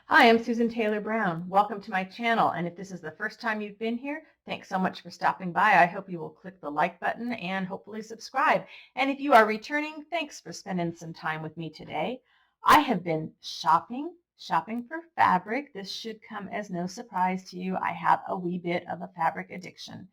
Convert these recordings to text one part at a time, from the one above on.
Hi, I'm Susan Taylor Brown. Welcome to my channel, and if this is the first time you've been here, thanks so much for stopping by. I hope you will click the like button and hopefully subscribe. And if you are returning, thanks for spending some time with me today. I have been shopping for fabric. This should come as no surprise to you. I have a wee bit of a fabric addiction.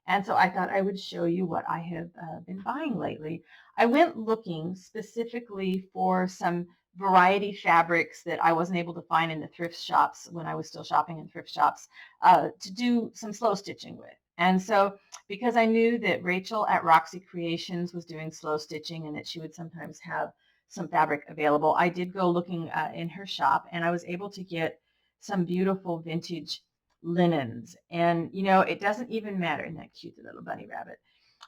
And so I thought I would show you what I have been buying lately. I went looking specifically for some variety fabrics that I wasn't able to find in the thrift shops when I was still shopping in thrift shops to do some slow stitching with. And so because I knew that Rachel at Roxy Creations was doing slow stitching and that she would sometimes have some fabric available, I did go looking in her shop, and I was able to get some beautiful vintage linens. And it doesn't even matter. Isn't that cute, the little bunny rabbit?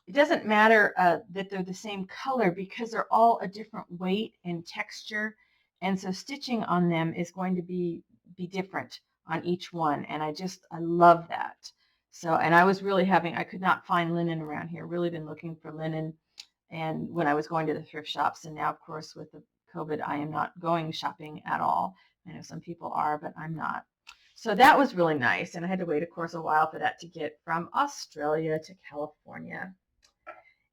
It doesn't matter that they're the same color because they're all a different weight and texture. And so stitching on them is going to be different on each one. And I love that. So, and I could not find linen around here. Really been looking for linen. And when I was going to the thrift shops, and now of course with the COVID, I am not going shopping at all. I know some people are, but I'm not. So that was really nice. And I had to wait, of course, a while for that to get from Australia to California.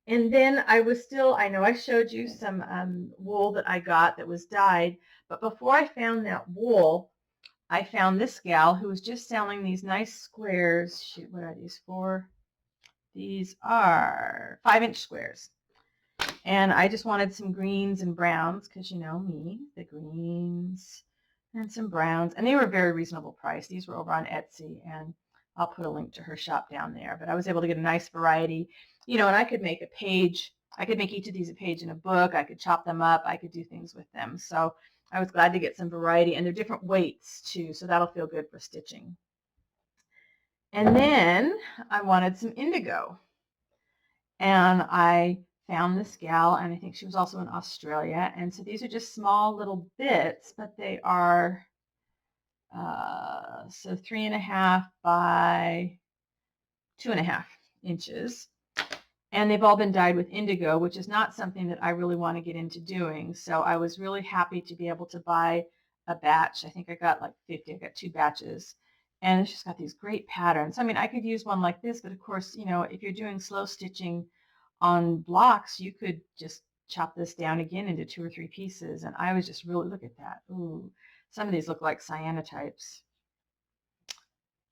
And then I know I showed you some wool that I got that was dyed, but before I found that wool, I found this gal who was just selling these nice squares. Shoot, what are these for? These are 5-inch squares. And I just wanted some greens and browns because you know me, the greens and some browns. And they were a very reasonable price. These were over on Etsy, and I'll put a link to her shop down there. But I was able to get a nice variety, and I could make a page. I could make each of these a page in a book. I could chop them up. I could do things with them. So I was glad to get some variety, and they're different weights too, so that'll feel good for stitching. And then I wanted some indigo, and I found this gal, and I think she was also in Australia. And so these are just small little bits, but they are so 3.5 by 2.5 inches. And they've all been dyed with indigo, which is not something that I really want to get into doing. So I was really happy to be able to buy a batch. I think I got like 50. I got 2 batches. And it's just got these great patterns. I mean, I could use one like this, but of course, if you're doing slow stitching on blocks, you could just chop this down again into 2 or 3 pieces. And I was just really, look at that. Ooh, some of these look like cyanotypes.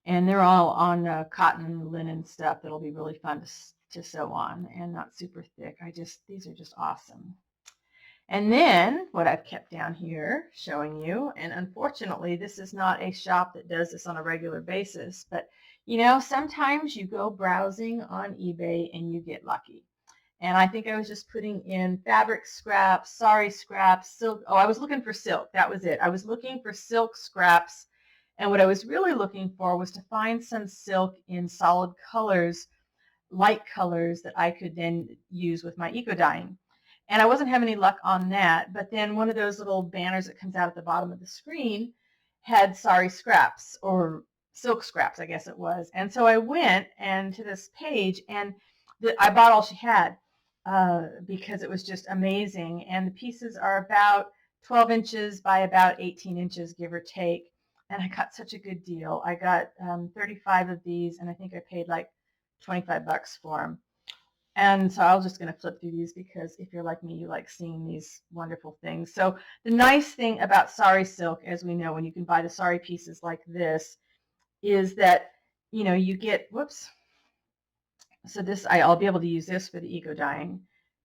And they're all on cotton linen stuff that'll be really fun to sew on and not super thick. These are just awesome. And then what I've kept down here showing you, and unfortunately this is not a shop that does this on a regular basis, but sometimes you go browsing on eBay and you get lucky. And I think I was just putting in fabric scraps, sari scraps, silk. Oh, I was looking for silk. That was it. I was looking for silk scraps. And what I was really looking for was to find some silk in solid colors, light colors that I could then use with my eco dyeing. And I wasn't having any luck on that. But then one of those little banners that comes out at the bottom of the screen had sari scraps, or silk scraps, I guess it was. And so I went to this page, and I bought all she had because it was just amazing. And the pieces are about 12 inches by about 18 inches, give or take. And I got such a good deal. I got 35 of these, and I think I paid like 25 bucks for them. And so I was just going to flip through these because if you're like me, you like seeing these wonderful things. So the nice thing about sari silk, as we know, when you can buy the sari pieces like this, is that, you get, whoops. So I'll be able to use this for the eco dyeing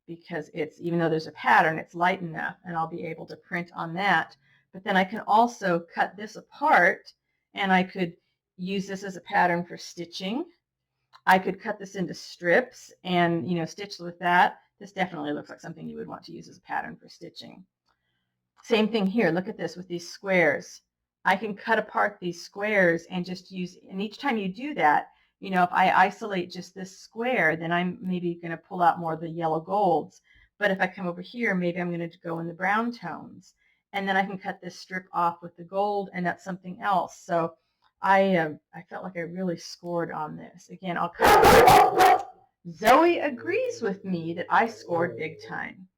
because even though there's a pattern, it's light enough, and I'll be able to print on that. But then I can also cut this apart, and I could use this as a pattern for stitching. I could cut this into strips and, stitch with that. This definitely looks like something you would want to use as a pattern for stitching. Same thing here. Look at this with these squares. I can cut apart these squares and just use, and each time you do that, if I isolate just this square, then I'm maybe going to pull out more of the yellow golds. But if I come over here, maybe I'm going to go in the brown tones. And then I can cut this strip off with the gold, and that's something else. So I felt like I really scored on this. Again, I'll cut. Zoe agrees with me that I scored big time.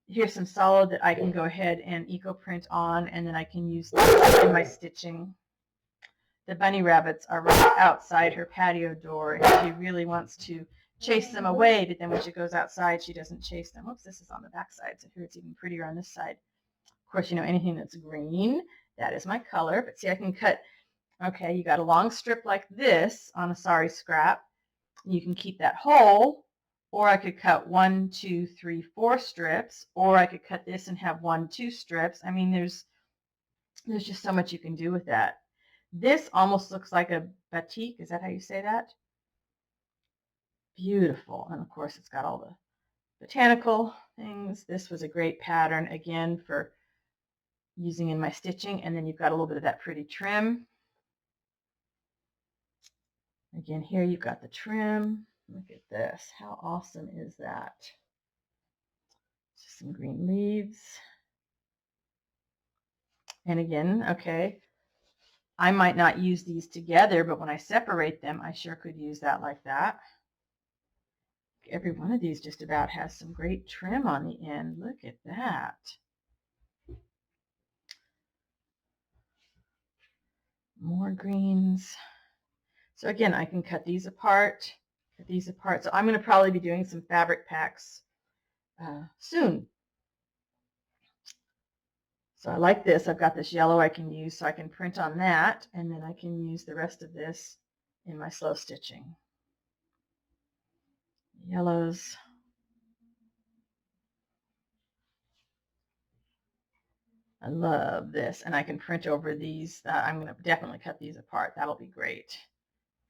Here's some solid that I can go ahead and eco print on, and then I can use that in my stitching. The bunny rabbits are right outside her patio door, and she really wants to chase them away, but then when she goes outside, she doesn't chase them. Oops, this is on the back side, so here it's even prettier on this side. Of course, you know, anything that's green, that is my color. But see, I can cut, okay, you got a long strip like this on a sari scrap. You can keep that whole, or I could cut 1, 2, 3, 4 strips, or I could cut this and have 1, 2 strips. I mean, there's just so much you can do with that. This almost looks like a batik. Is that how you say that? Beautiful. And of course, it's got all the botanical things. This was a great pattern, again, for using in my stitching. And then you've got a little bit of that pretty trim. Again, here you've got the trim. Look at this. How awesome is that? Just some green leaves. And again, okay, I might not use these together, but when I separate them, I sure could use that like that. Every one of these just about has some great trim on the end. Look at that. More greens. So again, I can cut these apart, So I'm going to probably be doing some fabric packs soon. So I like this. I've got this yellow I can use, so I can print on that, and then I can use the rest of this in my slow stitching. Yellows. I love this, and I can print over these. I'm going to definitely cut these apart. That'll be great.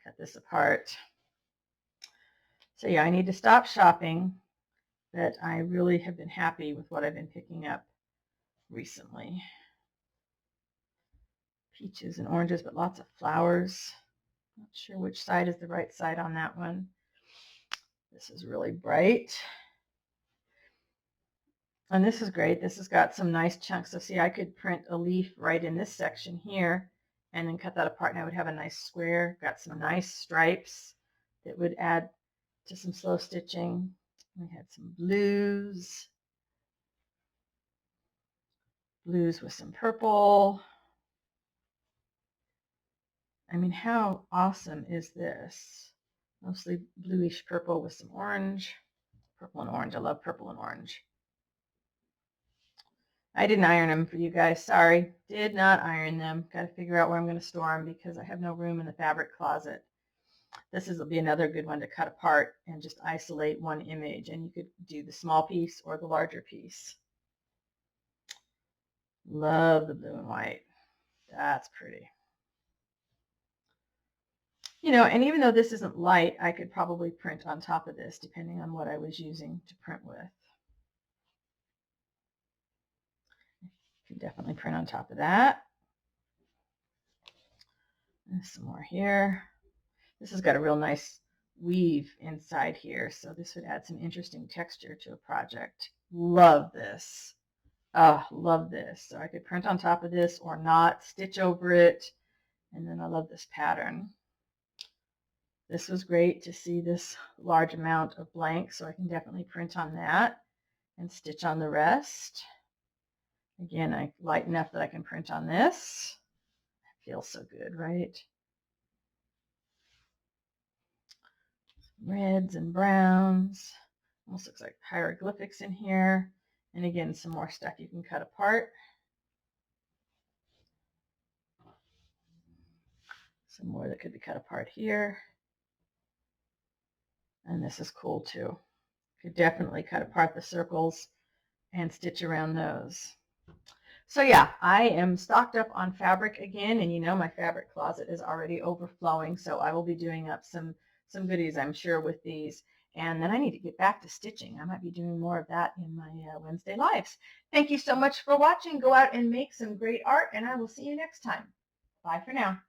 Cut this apart. So yeah, I need to stop shopping, but I really have been happy with what I've been picking up recently. Peaches and oranges, but lots of flowers. Not sure which side is the right side on that one. This is really bright. And this is great. This has got some nice chunks. So see, I could print a leaf right in this section here and then cut that apart, and I would have a nice square. Got some nice stripes that would add to some slow stitching. We had some blues with some purple. I mean, how awesome is this? Mostly bluish purple with some orange. Purple and orange. I love purple and orange. I didn't iron them for you guys. Sorry. Did not iron them. Got to figure out where I'm going to store them because I have no room in the fabric closet. This will be another good one to cut apart and just isolate one image. And you could do the small piece or the larger piece. Love the blue and white. That's pretty. You know, and even though this isn't light, I could probably print on top of this depending on what I was using to print with. You can definitely print on top of that. And some more here. This has got a real nice weave inside here, so this would add some interesting texture to a project. Love this. Oh, love this. So I could print on top of this or not, stitch over it, and then I love this pattern. This was great to see this large amount of blank, so I can definitely print on that and stitch on the rest. Again, I light enough that I can print on this. It feels so good, right? Reds and browns. Almost looks like hieroglyphics in here. And again, some more stuff you can cut apart. Some more that could be cut apart here. And this is cool too. Could definitely cut apart the circles and stitch around those. So yeah, I am stocked up on fabric again, and you know my fabric closet is already overflowing, so I will be doing up some goodies, I'm sure, with these. And then I need to get back to stitching. I might be doing more of that in my Wednesday lives. Thank you so much for watching. Go out and make some great art, and I will see you next time. Bye for now.